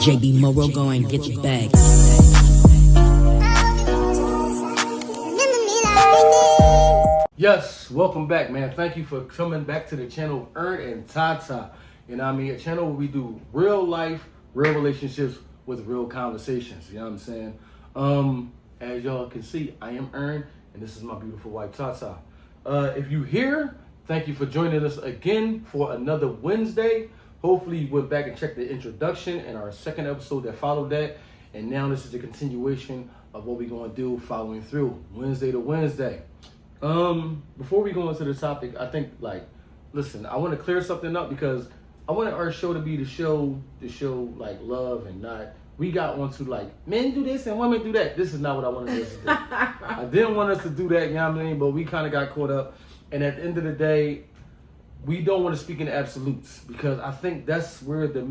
JB Morrow going, get your bag. Yes, welcome back, man. Thank you for coming back to the channel Earn and Tata. You know what I mean? A channel where we do real life, real relationships with real conversations. You know what I'm saying? As y'all can see, I am Earn, and this is my beautiful wife, Tata. If you're here, thank you for joining us again for another Wednesday. Hopefully you went back and checked the introduction and our second episode that followed that. And now this is the continuation of what we're going to do following through Wednesday to Wednesday. Before we go into the topic, I think, listen, I want to clear something up because I wanted our show to be the show like love and not, we got onto like men do this and women do that. This is not what I wanted us to do. I didn't want us to do that, you know what I mean? But we kind of got caught up. And at the end of the day, we don't want to speak in absolutes because I think that's where the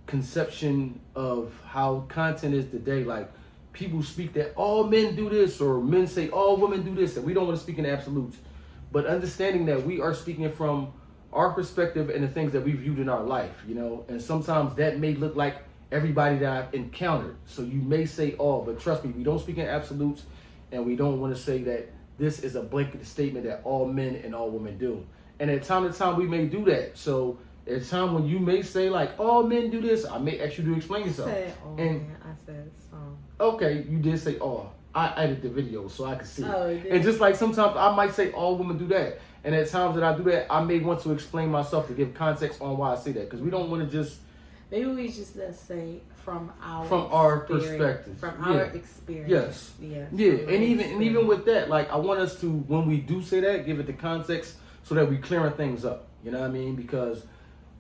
misconception of how content is today. Like, people speak that all men do this, or men say all women do this, and we don't want to speak in absolutes. But understanding that we are speaking from our perspective and the things that we viewed in our life, you know, and sometimes that may look like everybody that I've encountered. So you may say all, but trust me, we don't speak in absolutes, and we don't want to say that this is a blanket statement that all men and all women do. And at time to time, we may do that. So at a time when you may say like, all men do this, I may ask you to explain yourself. I said all, and I said some. Okay, you did say all. I edited the video so I could see Oh, it. And just like sometimes I might say all women do that. And at times that I do that, I may want to explain myself to give context on why I say that. Because we don't want to just... Maybe we just, let's say, from our perspective. From our experience. Yes. Yeah. And even with that, like, I want us to, when we do say that, give it the context so that we clearing things up. You know what I mean? Because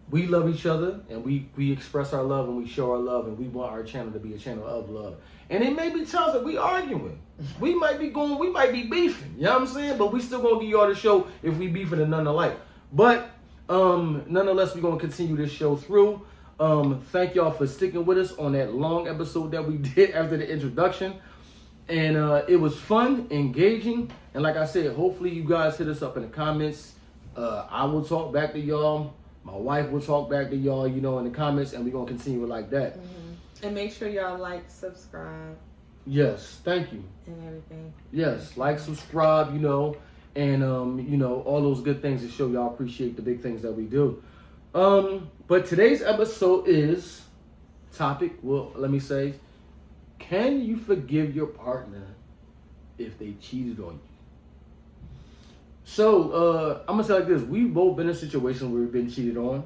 we love each other, and we express our love, and we show our love, and we want our channel to be a channel of love. And it may be times that we arguing. We might be beefing. You know what I'm saying? But we still gonna give y'all the show if we beefing and none alike. But nonetheless, we're gonna continue this show through. Thank y'all for sticking with us on that long episode that we did after the introduction. And it was fun, engaging, and like I said, hopefully you guys hit us up in the comments. I will talk back to y'all. My wife will talk back to y'all, you know, in the comments, and we're going to continue it like that. Mm-hmm. And make sure y'all like, subscribe. Yes, thank you. And everything. Yes, like, subscribe, you know, and, you know, all those good things to show y'all appreciate the big things that we do. But today's episode is topic, well, let me say, can you forgive your partner if they cheated on you? So, I'm going to say like this. We've both been in a situation where we've been cheated on.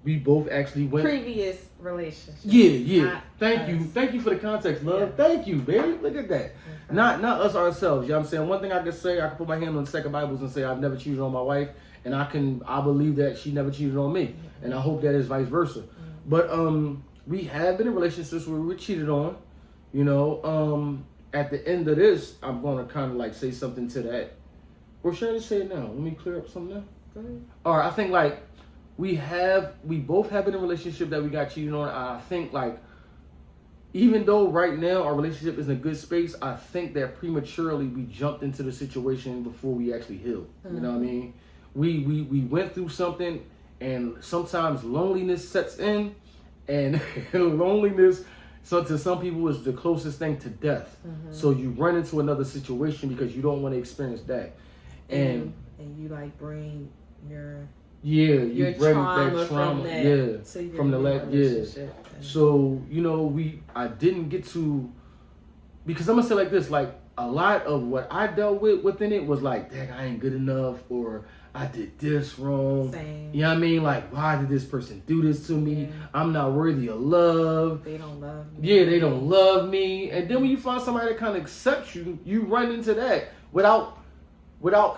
We both actually went... Previous relationships. Yeah. Thank you for the context, love. Yeah. Thank you, baby. Look at that. Okay. Not us ourselves. You know what I'm saying? One thing I can say, I can put my hand on the second Bibles and say I've never cheated on my wife. And I believe that she never cheated on me. Mm-hmm. And I hope that is vice versa. Mm-hmm. But we have been in relationships where we were cheated on. You know, at the end of this, I'm going to kind of like say something to that. Or should I just say it now? Let me clear up something now. Go ahead. All right, I think like we both have been in a relationship that we got cheated on. I think like, even though right now our relationship is in a good space, I think that prematurely we jumped into the situation before we actually healed. Mm-hmm. You know what I mean? We went through something, and sometimes loneliness sets in, and loneliness, so to some people, is the closest thing to death. Mm-hmm. So you run into another situation because you don't want to experience that. And you like bring your you bring trauma that trauma from the relationship. So you know, I didn't get to, because I'm gonna say like this, like a lot of what I dealt with within it was like, dang, I ain't good enough, or I did this wrong. Same. You know what I mean? Like, why did this person do this to me? Yeah. I'm not worthy of love. They don't love me. Yeah, they don't love me. And then when you find somebody that kind of accepts you, you run into that without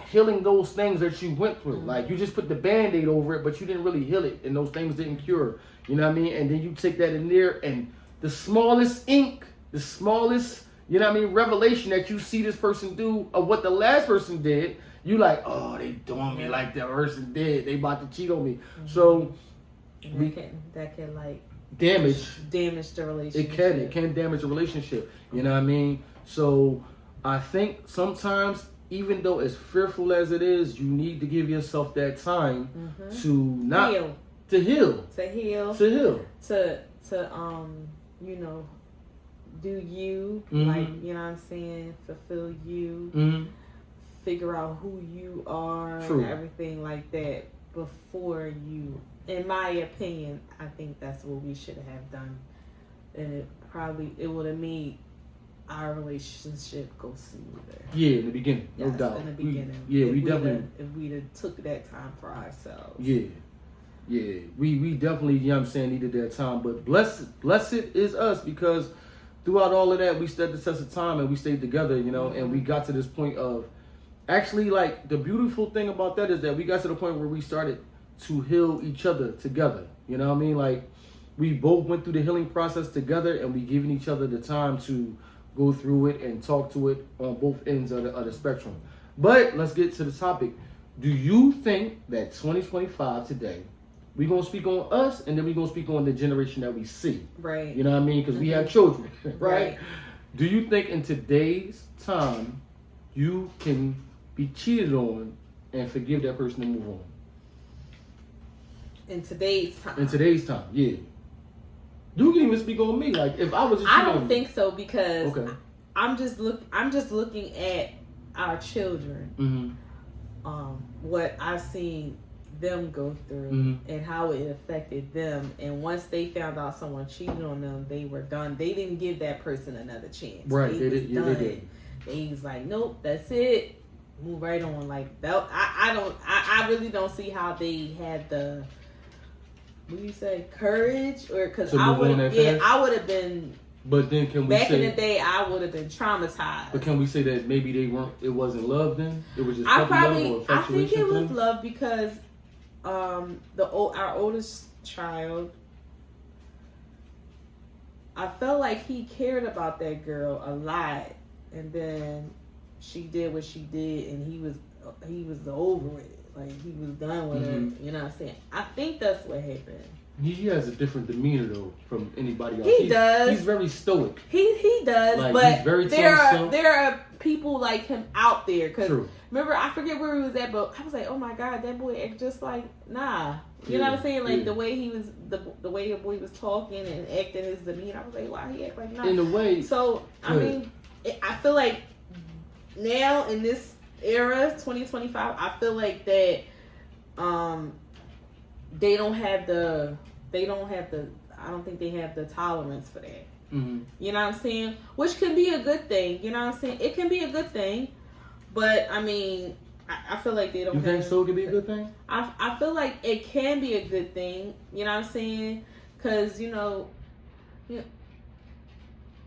healing those things that you went through. Mm-hmm. Like, you just put the Band-Aid over it, but you didn't really heal it, and those things didn't cure. You know what I mean? And then you take that in there, and the smallest ink, the smallest, you know what I mean, revelation that you see this person do of what the last person did, you like, oh, they doing me like that person did. They about to cheat on me. Mm-hmm. So that can like damage the relationship. It can damage a relationship. You know what I mean? So I think sometimes, even though as fearful as it is, you need to give yourself that time to not heal. To heal. To heal. To heal. to you know, do you, Mm-hmm. like, you know what I'm saying, fulfill you, Mm-hmm. figure out who you are True. and everything like that before you. In my opinion, I think that's what we should have done, and it would have made our relationship go smoother. Yeah, in the beginning, no Yes, doubt. in the beginning. We definitely. If we'd have took that time for ourselves. Yeah. We definitely, you know what I'm saying, needed that time. But blessed is us, because throughout all of that, we stood the test of time and we stayed together, you know, and we got to this point of actually, like, the beautiful thing about that is that we got to the point where we started to heal each other together. You know what I mean? Like, we both went through the healing process together, and we given each other the time to go through it and talk to it on both ends of the spectrum. But let's get to the topic. Do you think that 2025 today, we're going to speak on us, and then we're going to speak on the generation that we see? Right. You know what I mean? Because we have children, right? Right. Do you think in today's time, you can be cheated on and forgive that person and move on? In today's time. In today's time, yeah. You can even speak on me. Like, if I was a I don't think so, because Okay. I'm just looking at our children, Mm-hmm. what I've seen them go through and how it affected them. And once they found out someone cheated on them, they were done. They didn't give that person another chance. Right, They they was did. Yeah, done. they did. They was like, nope, that's it. Move right on. Like that. I really don't see how they had the, what do you say, courage, or because To I move on would, that yeah, fast? I would have been. But then can we Back say, in the day, I would have been traumatized. but can we say that maybe it wasn't love then? It was just I puppy love or think infatuation it for was them? love, because our oldest child, I felt like he cared about that girl a lot, and then she did what she did, and he was over it. Like, he was done with her. You know what I'm saying? I think that's what happened. He has a different demeanor though from anybody else. He does. He's very stoic. He does, Like, but he's very to there himself. are people like him out there. Cause True. remember, I forget where he was at, but I was like, oh my god, that boy act just like you know what I'm saying? Like the way he was, the way the boy was talking and acting, his demeanor. I was like, why he act like nah? In a way. So I mean, I feel like now in this era, 2025, I feel like that they don't have the I don't think they have the tolerance for that. Mm-hmm. You know what I'm saying? Which can be a good thing. You know what I'm saying? It can be a good thing, but I mean, I feel like they don't. You think so? It could be a good thing? I feel like it can be a good thing. You know what I'm saying? Because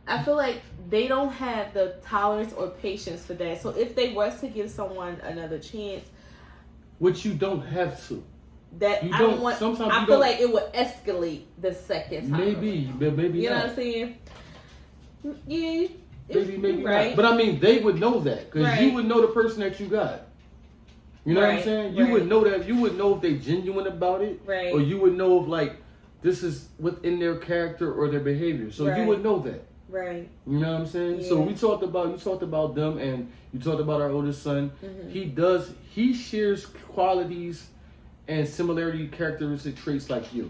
I feel like they don't have the tolerance or patience for that. So if they was to give someone another chance, which you don't have to. That You I don't- don't want. sometimes I you feel don't- like it would escalate the second time. Maybe, but maybe You know not. what I'm saying? Yeah. Maybe right. not. But I mean, they would know that because Right. you would know the person that you got. You know what I'm Right, saying? You right. would know that. You would know if they genuine about it, Right. or you would know if like this is within their character or their behavior. So you Right. would know that. Right. You know what I'm saying? So Yeah. you talked about them, and you talked about our oldest son. Mm-hmm. He shares qualities and similarity characteristic traits like you.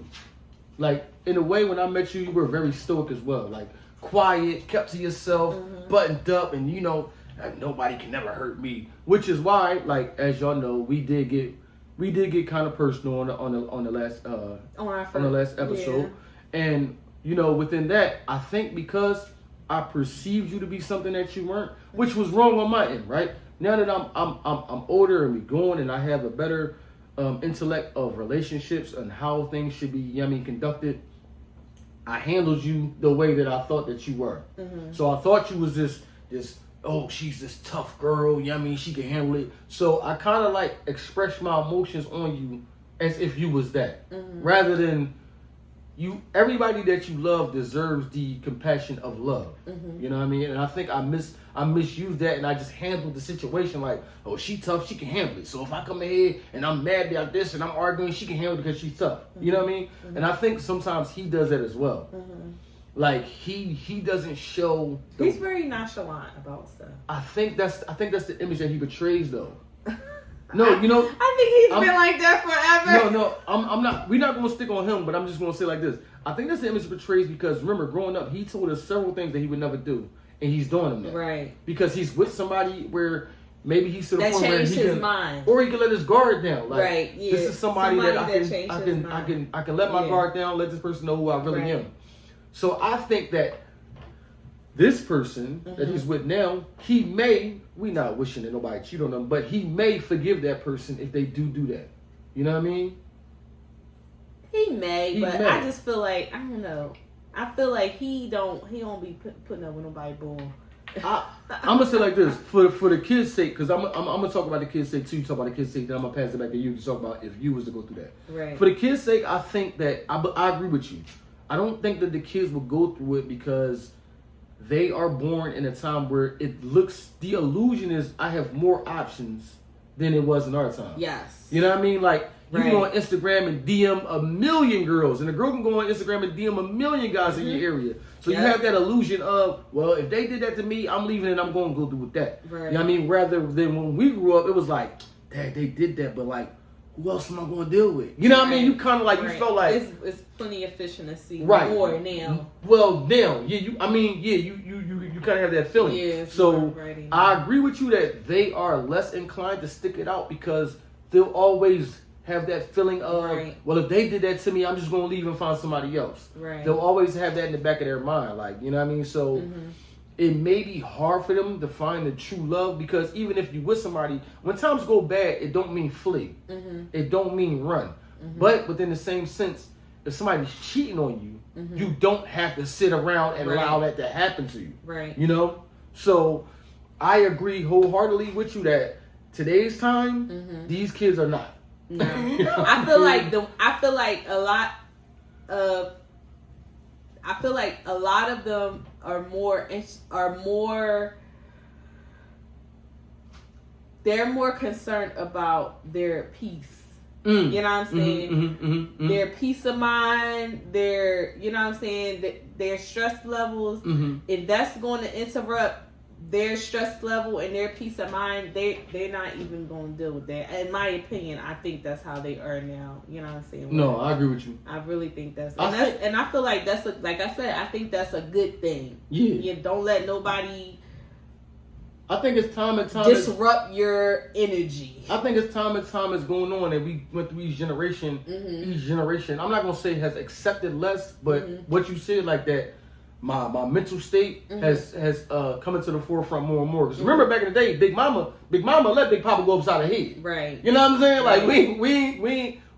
Like, in a way, when I met you, you were very stoic as well. Like, quiet, kept to yourself, buttoned up, and nobody can never hurt me. Which is why, like, as y'all know, we did get kind of personal on the last episode. Yeah. And within that, I think because I perceived you to be something that you weren't, which was wrong on my end, right? Now that I'm older and we going, and I have a better intellect of relationships and how things should be, conducted, I handled you the way that I thought that you were. So I thought you was this, oh, she's this tough girl, she can handle it. So I kind of like expressed my emotions on you as if you was that, rather than everybody that you love deserves the compassion of love. You know what I mean? And I think I misused that, and I just handled the situation like, oh, she tough, she can handle it. So if I come ahead and I'm mad about this and I'm arguing, she can handle it because she's tough. You know what I mean? And I think sometimes he does that as well. Like he doesn't show. He's very nonchalant about stuff. I think that's the image that he portrays though. No, you know. I think he's been like that forever. No, I'm not. We're not going to stick on him, but I'm just going to say like this. I think that's the image it portrays because remember, growing up, he told us several things that he would never do, and he's doing them now. Right. Because he's with somebody where maybe he's to the that point where changed he his can, mind, or he can let his guard down. Like, right. Yeah. This is somebody that I can let my Yeah. guard down, let this person know who I really am. So I think that this person that he's with now, he may, we not wishing that nobody cheat on them, but he may forgive that person if they do that. You know what I mean? He may, but may. I just feel like, I don't know. I feel like he don't be putting up with nobody bull. I'm gonna say like this for the kids' sake, because I'm gonna talk about the kids' sake too. You talk about the kids' sake, then I'm gonna pass it back to you to talk about if you was to go through that. Right. For the kids' sake, I think that I agree with you. I don't think that the kids will go through it because they are born in a time where it looks. The illusion is I have more options than it was in our time. Yes. You know what I mean? Like. You Right. can go on Instagram and DM a million girls, and a girl can go on Instagram and DM a million guys in your area. So you have that illusion of, well, if they did that to me, I'm leaving and I'm going to go do with that. Right. You know what I mean? Rather than when we grew up, it was like, Dad, they did that, but like, who else am I going to deal with? You know what I mean? You kind of like, you felt like it's plenty of fish in the sea. Right. More now. Well, now, yeah, you kind of have that feeling. Yeah, so I agree with you that they are less inclined to stick it out because they'll always have that feeling of, well, if they did that to me, I'm just going to leave and find somebody else. Right. They'll always have that in the back of their mind. Like, you know what I mean? So it may be hard for them to find the true love because even if you with somebody, when times go bad, it don't mean flee. It don't mean run. But within the same sense, if somebody's cheating on you, you don't have to sit around and allow that to happen to you. Right. You know? So I agree wholeheartedly with you that today's time, these kids are not. No. I feel like a lot of them are more they're more concerned about their peace. You know what I'm saying? Their peace of mind, their, you know what I'm saying, their stress levels. If that's going to interrupt their stress level and their peace of mind, they're not even going to deal with that. In my opinion, I think that's how they are now. You know what I'm saying? No, I agree with you. I really think and I feel like that's like I said, I think that's a good thing. Yeah. You don't let nobody. I think it's time and time disrupt your energy. I think it's time and time is going on, and we went through each generation. Each generation, I'm not gonna say has accepted less, but what you said like that. My mental state has come into the forefront more and more. Because remember back in the day, Big Mama let Big Papa go upside her head. Right. You know what I'm saying? Like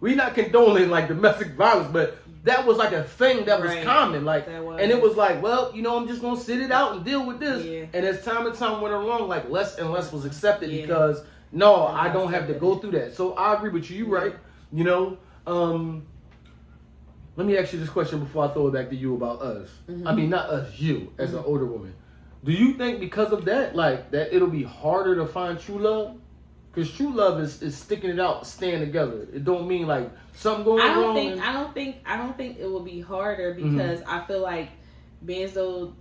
we not condoning like domestic violence, but that was like a thing that was common. Like, and it was like, well, you know, I'm just gonna sit it out and deal with this. Yeah. And as time and time went along, like less and less was accepted because I don't have to go through that. So I agree with you. You right. You know. Let me ask you this question before I throw it back to you about us. I mean, not us, you, as an older woman. Do you think because of that, like, that it'll be harder to find true love? Because true love is sticking it out, staying together. It don't mean, like, something going wrong. I don't think it will be harder because I feel like being as though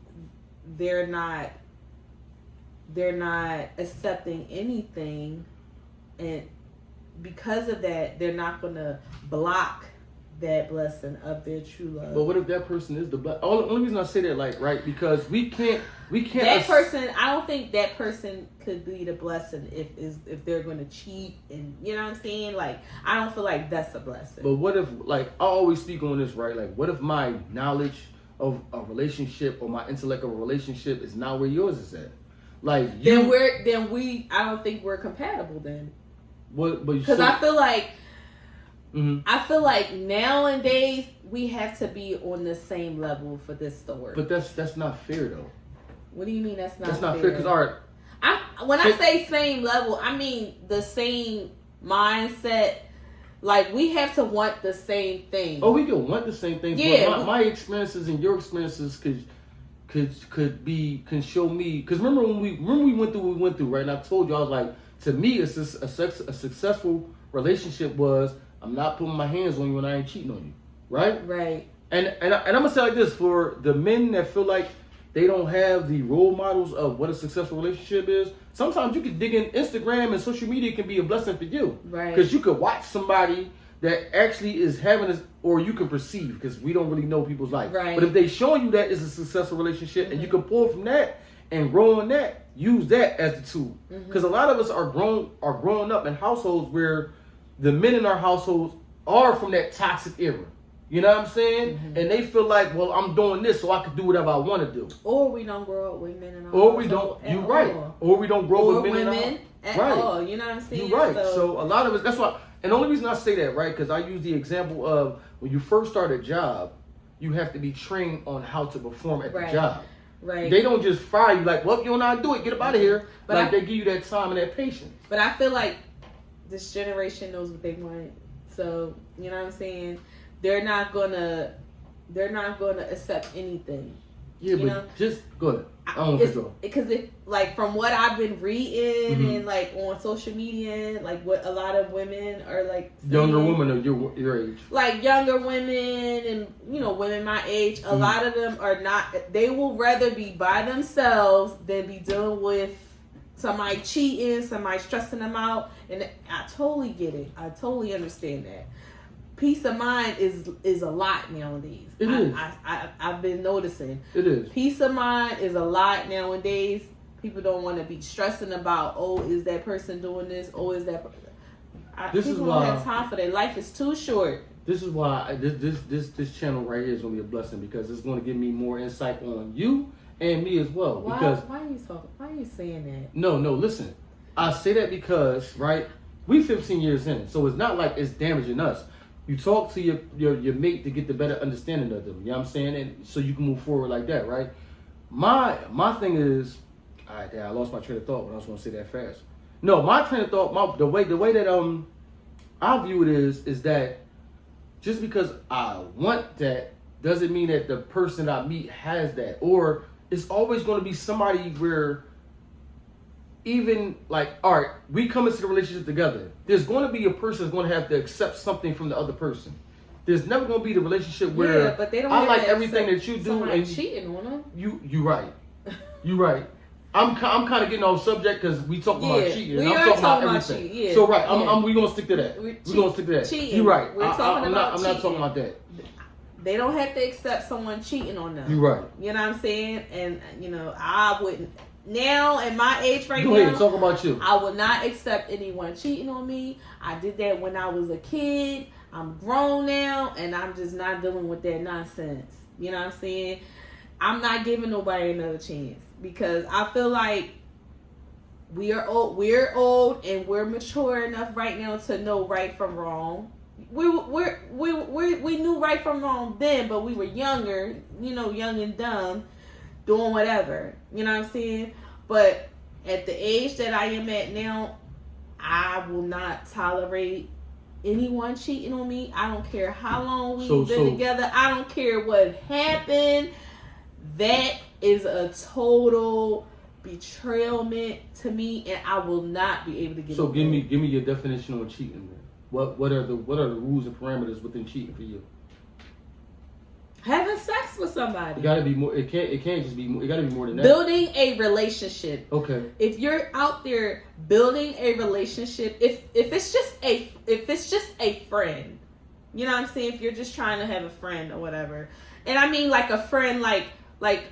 they're not accepting anything, and because of that, they're not going to block that blessing of their true love. But what if that person is the blessing? Only reason I say that, like, right, because we can't. That person, I don't think that person could be the blessing if they're going to cheat, and you know what I'm saying. Like, I don't feel like that's a blessing. But what if, like, I always speak on this, right? Like, what if my knowledge of a relationship or my intellect of a relationship is not where yours is at? Like, I don't think we're compatible then. What? Because I feel like. I feel like nowadays we have to be on the same level for this to work. But that's not fair though. What do you mean that's not fair? That's not fair because when I say same level, I mean the same mindset. Like we have to want the same thing. Oh, we can want the same thing. Yeah. But my experiences and your experiences can show me. Because remember when we went through what we went through, right? And I told you I was like, to me, a successful relationship was. I'm not putting my hands on you and I ain't cheating on you, right? Right. And I'm gonna say like this for the men that feel like they don't have the role models of what a successful relationship is. Sometimes you can dig in Instagram and social media can be a blessing for you. Right. Because you could watch somebody that actually is having this, or you can perceive, because we don't really know people's life. Right. But if they showing you that it's a successful relationship and you can pull from that and grow on that, use that as the tool. Because a lot of us are growing up in households where the men in our households are from that toxic era. You know what I'm saying? And they feel like, well, I'm doing this so I can do whatever I want to do. Or we don't grow up with men in our Or we don't. You're right. Or we don't grow up with women at all. You know what I'm saying? You're right. So a lot of it. That's why. And the only reason I say that, right, because I use the example of when you first start a job, you have to be trained on how to perform at the job. Right. They don't just fire you like, well, you don't know how to do it. Get up out of here. But like they give you that time and that patience. But I feel like this generation knows what they want. So you know what I'm saying? They're not gonna accept anything. Yeah, but know? Just go ahead. I don't think so. Because if like from what I've been reading and like on social media, like what a lot of women are like saying, younger women of your age, like younger women and women my age, a lot of them are not. They will rather be by themselves than be dealing with somebody cheating, somebody stressing them out, and I totally get it. I totally understand that. Peace of mind is a lot nowadays. It is. I've been noticing. It is. Peace of mind is a lot nowadays. People don't want to be stressing about, oh, is that person doing this? Oh, is that... People don't have time for that. Life is too short. This is why this channel right here is going to be a blessing, because it's going to give me more insight on you and me as well. Why are you saying that? No, listen. I say that because, right, we 15 years in, so it's not like it's damaging us. You talk to your mate to get the better understanding of them. You know what I'm saying? And so you can move forward like that, right? My thing is, all right, I lost my train of thought, but I was going to say that fast. No, my train of thought, the way that I view it is that just because I want that doesn't mean that the person I meet has that. Or it's always going to be somebody where, even like, all right, we come into the relationship together. There's going to be a person that's going to have to accept something from the other person. There's never going to be the relationship where but they don't I like everything that you do and cheating on them. You right. You right. I'm kind of getting off subject because we talking about cheating. We I'm are talking about everything. Cheating, So right, we're gonna stick to that. We're gonna stick to that. Cheating. You're right. We're talking about I'm not talking about that. They don't have to accept someone cheating on them. You're right. You know what I'm saying? And I wouldn't. Now, in my age right now, go ahead, talk about you. I will not accept anyone cheating on me. I did that when I was a kid. I'm grown now, and I'm just not dealing with that nonsense. You know what I'm saying? I'm not giving nobody another chance because I feel like we're old, and we're mature enough right now to know right from wrong. We knew right from wrong then, but we were younger, young and dumb, doing whatever. You know what I'm saying? But at the age that I am at now, I will not tolerate anyone cheating on me. I don't care how long we've been together. I don't care what happened. That is a total betrayal to me, and I will not be able to get. So give me your definition on cheating, man. What are the rules and parameters within cheating for you? Having sex with somebody. It gotta be more. It can't just be more. It gotta be more than that. Building a relationship. Okay. If you're out there building a relationship, if it's just a friend, you know what I'm saying? If you're just trying to have a friend or whatever, and I mean like a friend, like a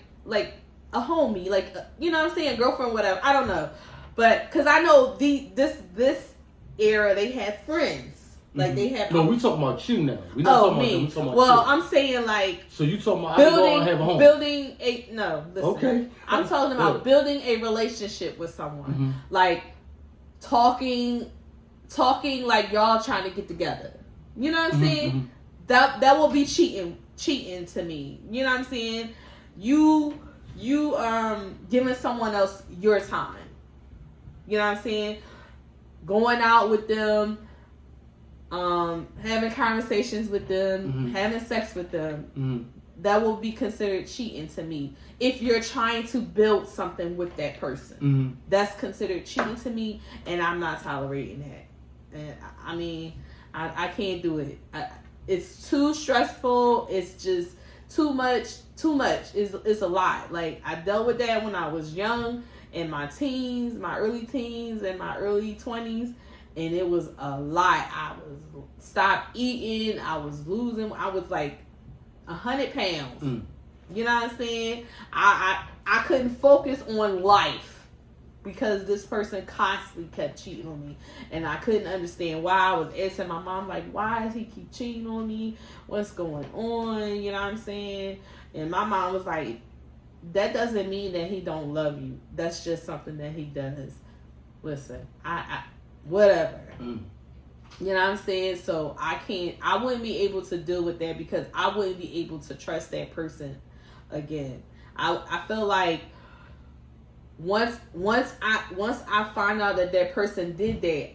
homie, like you know what I'm saying, girlfriend, whatever. I don't know, but because I know this era they had friends. Like they have. No, we talking about you now. We not talking me. About them. We talking about well, you. I'm saying like. So you talking about building, I have a home. Building a no. Listen, okay. I'm talking about building a relationship with someone, like talking like y'all trying to get together. You know what I'm saying? That will be cheating to me. You know what I'm saying? You giving someone else your time. You know what I'm saying? Going out with them. Having conversations with them, having sex with them, that will be considered cheating to me. If you're trying to build something with that person, that's considered cheating to me, and I'm not tolerating that. And I mean, I can't do it. It's too stressful. It's just too much. It's a lot. Like, I dealt with that when I was young, in my teens, my early teens, and my early 20s. And it was a lot. I was stopped eating. I was losing. I was like 100 pounds. You know what I'm saying? I couldn't focus on life because this person constantly kept cheating on me. And I couldn't understand why. I was asking my mom, like, why does he keep cheating on me? What's going on? You know what I'm saying? And my mom was like, that doesn't mean that he don't love you. That's just something that he does. Listen, I whatever. You know what I'm saying? So I wouldn't be able to deal with that because I wouldn't be able to trust that person again. I feel like once I find out that person did that,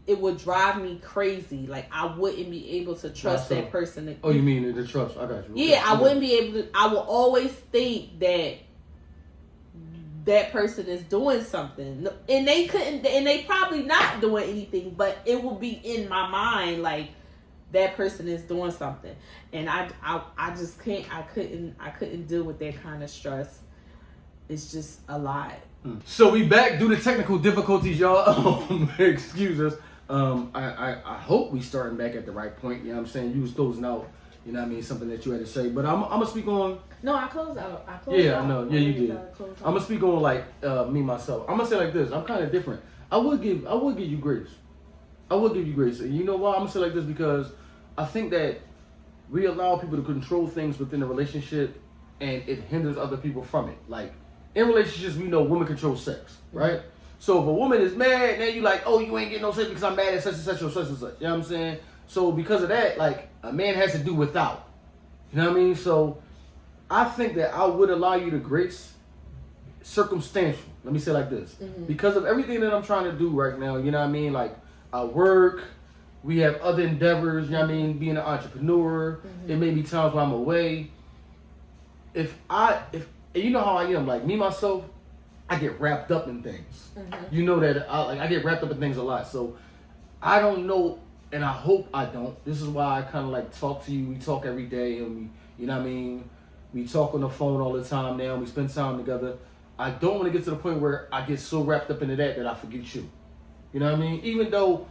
it would drive me crazy. Like, I wouldn't be able to trust that person. Oh, you mean the trust? I got you. Yeah, I wouldn't be able to. I will always think that person is doing something, and they probably not doing anything, but it will be in my mind like that person is doing something, and I just can't. I couldn't deal with that kind of stress. It's just a lot. So we back due to technical difficulties, y'all. Excuse us. I hope we starting back at the right point. You know what I'm saying? You was closing out. You know what I mean? Something that you had to say. But I'm gonna speak on. No, I closed out. I know. Yeah, you did. I'm gonna speak on like me myself. I'm gonna say like this. I'm kind of different. I would give you grace. I would give you grace. And you know why? I'm gonna say like this because I think that we allow people to control things within a relationship, and it hinders other people from it. Like, in relationships, we know women control sex, right? So if a woman is mad, then you like, oh, you ain't getting no sex because I'm mad at such and such or such and such. You know what I'm saying? So because of that, like, a man has to do without. You know what I mean? So I think that I would allow you to grace circumstantial. Let me say it like this. Because of everything that I'm trying to do right now, you know what I mean? Like, I work, we have other endeavors, you know what I mean? Being an entrepreneur, it may be times when I'm away. If and you know how I am, like me myself, I get wrapped up in things. You know that I get wrapped up in things a lot. So I don't know, and I hope I don't. This is why I kind of like talk to you. We talk every day, and we, you know what I mean? We talk on the phone all the time now. We spend time together. I don't want to get to the point where I get so wrapped up into that I forget you. You know what I mean? Even though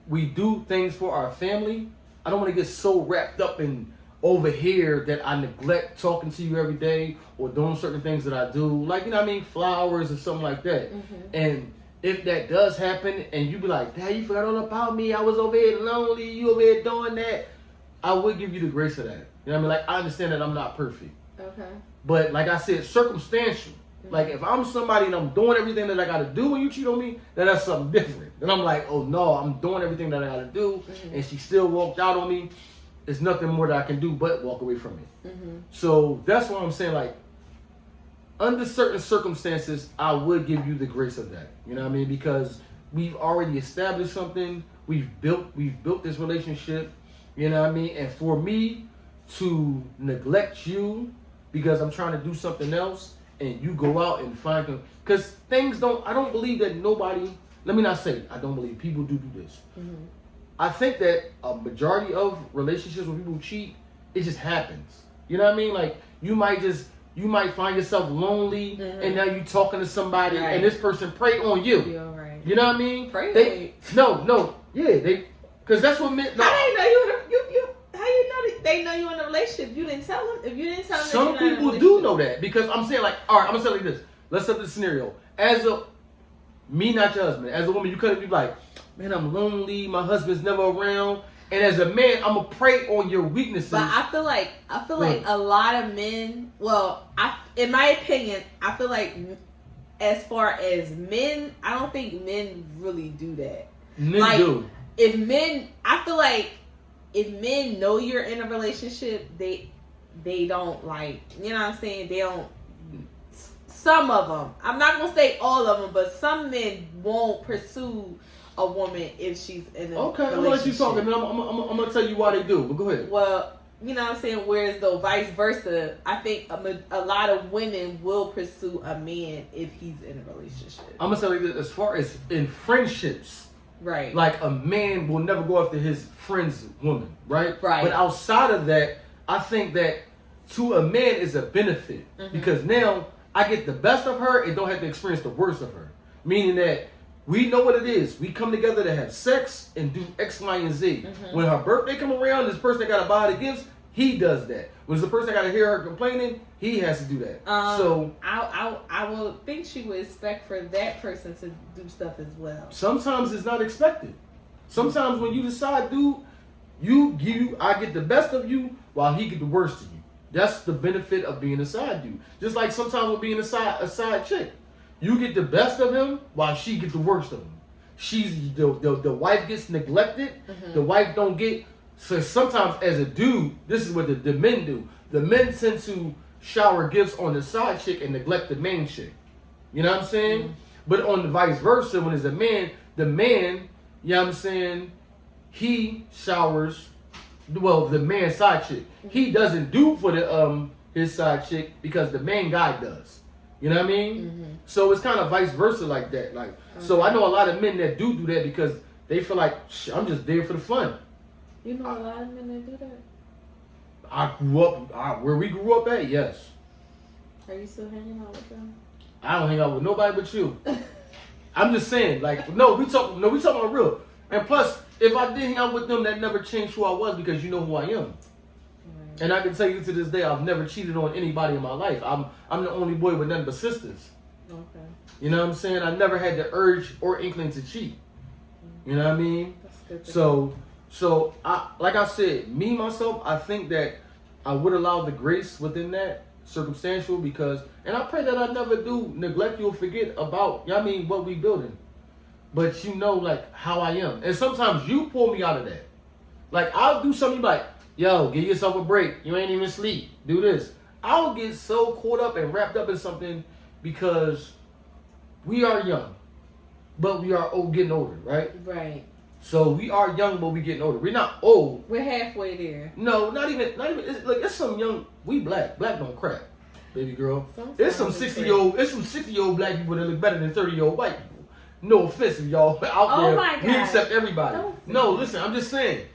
we do things for our family, I don't want to get so wrapped up in over here that I neglect talking to you every day or doing certain things that I do, like, you know what I mean, flowers or something like that. And if that does happen and you be like, Dad, you forgot all about me, I was over here lonely, you over here doing that, I would give you the grace of that. You know what I mean? Like, I understand that I'm not perfect. Okay. But like I said, circumstantial. Like, if I'm somebody and I'm doing everything that I gotta do when you cheat on me, then that's something different. Then I'm like, oh no, I'm doing everything that I gotta do, and she still walked out on me. There's nothing more that I can do but walk away from it. So that's why I'm saying, like, under certain circumstances, I would give you the grace of that. You know what I mean? Because we've already established something. We've built this relationship. You know what I mean? And for me to neglect you because I'm trying to do something else, and you go out and find, because I don't believe that nobody, let me not say, I don't believe people do this. I think that a majority of relationships when people cheat, it just happens. You know what I mean? Like, you might find yourself lonely, and now you talking to somebody, and this person prey on you. You know what I mean? Because that's what men. How they know you? How you know they know you in a relationship? You didn't tell them. If you didn't tell them, some people do know that, because I'm saying, like, all right, I'm gonna tell you this. Let's set the scenario. Me, not your husband. As a woman, you couldn't be like, man, I'm lonely. My husband's never around. And as a man, I'm gonna prey on your weaknesses. But I feel like a lot of men. Well, in my opinion, I feel like as far as men, I don't think men really do that. Men do. I feel like if men know you're in a relationship, they don't, like, you know what I'm saying? They don't. Some of them. I'm not gonna say all of them, but some men won't pursue a woman if she's in a okay, relationship. I'm gonna let you talk, and then I'm gonna tell you why they do. But go ahead. Well, you know what I'm saying? Whereas though vice versa, I think a lot of women will pursue a man if he's in a relationship. I'm gonna say like this: as far as in friendships, right? Like, a man will never go after his friend's woman, right? Right. But outside of that, I think that to a man is a benefit because now I get the best of her and don't have to experience the worst of her. Meaning that we know what it is. We come together to have sex and do X, Y, and Z. When her birthday come around, this person that got to buy the gifts, he does that. When the person that got to hear her complaining, he has to do that. So I will think she would expect for that person to do stuff as well. Sometimes it's not expected. Sometimes when you decide, dude, I get the best of you while he get the worst of you. That's the benefit of being a side dude. Just like sometimes with being a side chick. You get the best of him while she get the worst of him. She's the wife gets neglected. The wife don't get. So sometimes as a dude, this is what the men do. The men tend to shower gifts on the side chick and neglect the main chick. You know what I'm saying? But on the vice versa, when it's a man, the man, you know what I'm saying, he showers. Well, the man side chick, he doesn't do for the his side chick because the main guy does. You know what I mean? So it's kind of vice versa like that. Like, so I know a lot of men that do that because they feel like I'm just there for the fun. You know a lot of men that do that. I grew up where we grew up at. Yes. Are you still hanging out with them? I don't hang out with nobody but you. I'm just saying, like, we talking about real. And plus, if I did hang out with them, that never changed who I was because you know who I am. Right. And I can tell you to this day, I've never cheated on anybody in my life. I'm the only boy with nothing but sisters. Okay. You know what I'm saying? I never had the urge or inkling to cheat. You know what I mean? That's good. So like I said, me myself, I think that I would allow the grace within that circumstantial because, and I pray that I never do neglect you or forget about, you know what I mean, what we building. But you know, like, how I am. And sometimes you pull me out of that. Like, I'll do something like, yo, give yourself a break. You ain't even sleep. Do this. I'll get so caught up and wrapped up in something because we are young. But we are getting older, right? Right. So we are young, but we getting older. We're not old. We're halfway there. No, not even. It's some young. We black. Black don't crack, baby girl. It's some 60-year-old black people that look better than 30-year-old white people. No offense if y'all out there. My God. We accept everybody. No, listen, I'm just saying.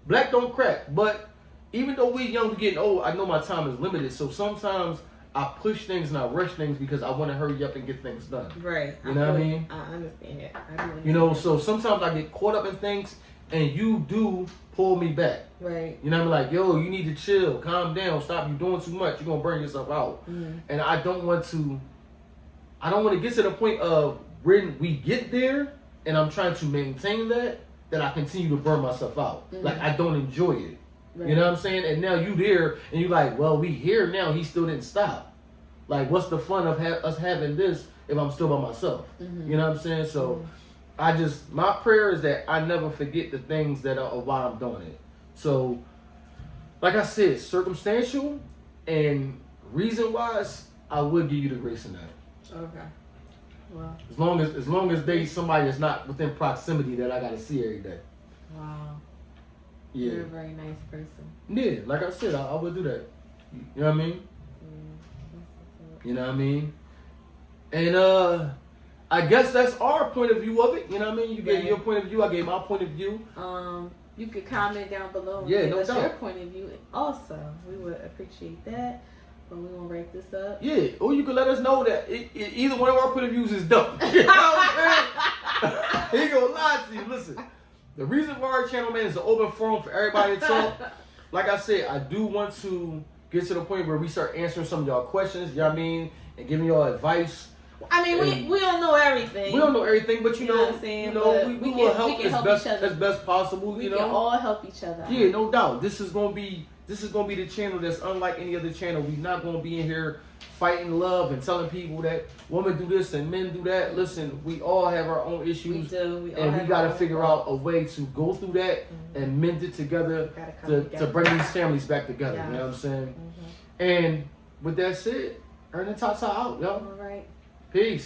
Black don't crack. But even though we're young, we're getting old, I know my time is limited. So sometimes I push things and I rush things because I want to hurry up and get things done. Right. You know what I mean? I understand it. You know, so sometimes I get caught up in things and you do pull me back. Right. You know what I mean? Like, yo, you need to chill, calm down, stop. You doing too much. You're going to burn yourself out. And I don't want to get to the point of when we get there and I'm trying to maintain that I continue to burn myself out. Like, I don't enjoy it. Right. You know what I'm saying? And now you there and you're like, well, we here now. He still didn't stop. Like, what's the fun of us having this if I'm still by myself? You know what I'm saying? So my prayer is that I never forget the things that are why I'm doing it. So, like I said, circumstantial and reason-wise, I would give you the grace in that. Okay. Well. As long as somebody is not within proximity that I got to see every day. Wow. Yeah. You're a very nice person. Yeah, like I said, I would do that. You know what I mean? You know what I mean? And I guess that's our point of view of it. You know what I mean? You gave your point of view, I gave my point of view. You could comment down below and give us no doubt. your point of view. Also, we would appreciate that. But we're going to wrap this up. Yeah, or you can let us know that either one of our point of views is dumb. You know what I'm saying? He ain't gonna lie to you. Listen, the reason why our channel, man, is an open forum for everybody to talk. Like I said, I do want to get to the point where we start answering some of y'all questions, you know what I mean? And giving y'all advice. I mean, we don't know everything. We don't know everything, but you know what I'm saying? You know, we will help as best possible. We you know, can all help each other. Yeah, no doubt. This is gonna be the channel that's unlike any other channel. We're not gonna be in here fighting love and telling people that women do this and men do that. Listen, we all have our own issues. We do. And we gotta figure out a way to go through that and mend it together to bring these families back together. Yes. You know what I'm saying? And with that said, Earn and Tata out, yo. All right. Peace.